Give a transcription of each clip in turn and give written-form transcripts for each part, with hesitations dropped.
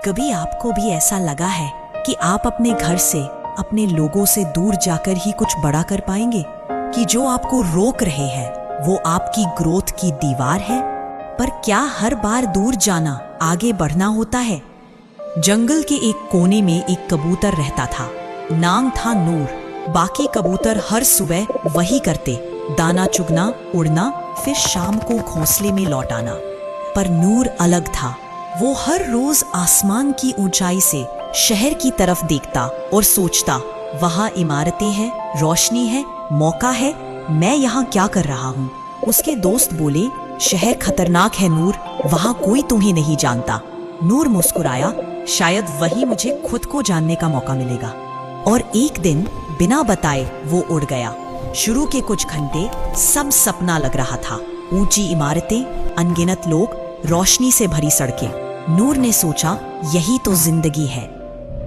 कभी आपको भी ऐसा लगा है कि आप अपने घर से, अपने लोगों से दूर जाकर ही कुछ बड़ा कर पाएंगे? कि जो आपको रोक रहे हैं वो आपकी ग्रोथ की दीवार है? पर क्या हर बार दूर जाना आगे बढ़ना होता है? जंगल के एक कोने में एक कबूतर रहता था। नाम था नूर। बाकी कबूतर हर सुबह वही करते, दाना चुगना, उड़ना, फिर शाम को घोंसले में लौट आना। पर नूर अलग था। वो हर रोज आसमान की ऊंचाई से शहर की तरफ देखता और सोचता, वहां इमारतें हैं, रोशनी है, मौका है, मैं यहाँ क्या कर रहा हूँ? उसके दोस्त बोले, शहर खतरनाक है नूर, वहां कोई तुम्हें नहीं जानता। नूर मुस्कुराया, शायद वही मुझे खुद को जानने का मौका मिलेगा। और एक दिन बिना बताए वो उड़ गया। शुरू के कुछ घंटे सब सपना लग रहा था। ऊंची इमारतें, अनगिनत लोग, रोशनी से भरी सड़कें। नूर ने सोचा, यही तो जिंदगी है।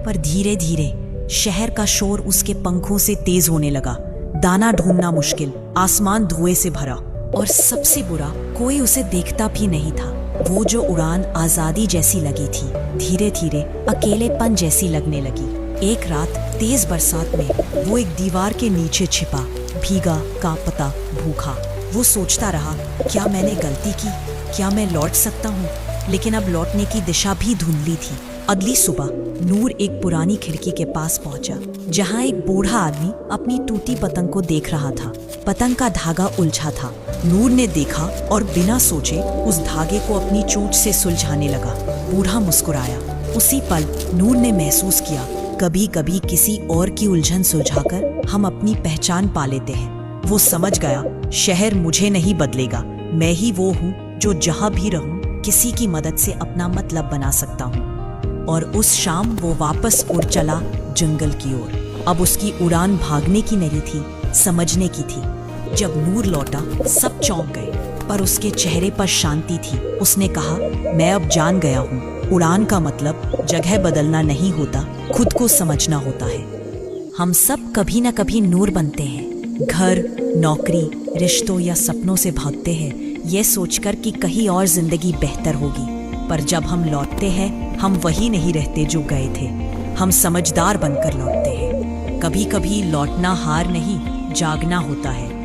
पर धीरे धीरे शहर का शोर उसके पंखों से तेज होने लगा। दाना ढूंढना मुश्किल, आसमान धुएं से भरा, और सबसे बुरा, कोई उसे देखता भी नहीं था। वो जो उड़ान आजादी जैसी लगी थी, धीरे धीरे अकेलेपन जैसी लगने लगी। एक रात तेज बरसात में वो एक दीवार के नीचे छिपा, भीगा, कांपता, भूखा। वो सोचता रहा, क्या मैंने गलती की? क्या मैं लौट सकता हूँ? लेकिन अब लौटने की दिशा भी धुंधली थी। अगली सुबह नूर एक पुरानी खिड़की के पास पहुंचा, जहां एक बूढ़ा आदमी अपनी टूटी पतंग को देख रहा था। पतंग का धागा उलझा था। नूर ने देखा और बिना सोचे उस धागे को अपनी चोंच से सुलझाने लगा। बूढ़ा मुस्कुराया। उसी पल नूर ने महसूस किया, कभी कभी किसी और की उलझन सुलझाकर हम अपनी पहचान पा लेते हैं। वो समझ गया, शहर मुझे नहीं बदलेगा, मैं ही वो हूँ जो जहाँ भी रहूँ किसी की मदद से अपना मतलब बना सकता हूँ। और उस शाम वो वापस उड़ चला जंगल की ओर। अब उसकी उड़ान भागने की नहीं थी, समझने की थी। जब नूर लौटा सब चौंक गए, पर उसके चेहरे पर शांति थी। उसने कहा, मैं अब जान गया हूँ, उड़ान का मतलब जगह बदलना नहीं होता, खुद को समझना होता है। हम सब कभी न कभी नूर बनते हैं। घर, नौकरी, रिश्तों या सपनों से भागते हैं, ये सोचकर कि कहीं और जिंदगी बेहतर होगी। पर जब हम लौटते हैं, हम वही नहीं रहते जो गए थे। हम समझदार बनकर लौटते हैं। कभी कभी लौटना हार नहीं, जागना होता है।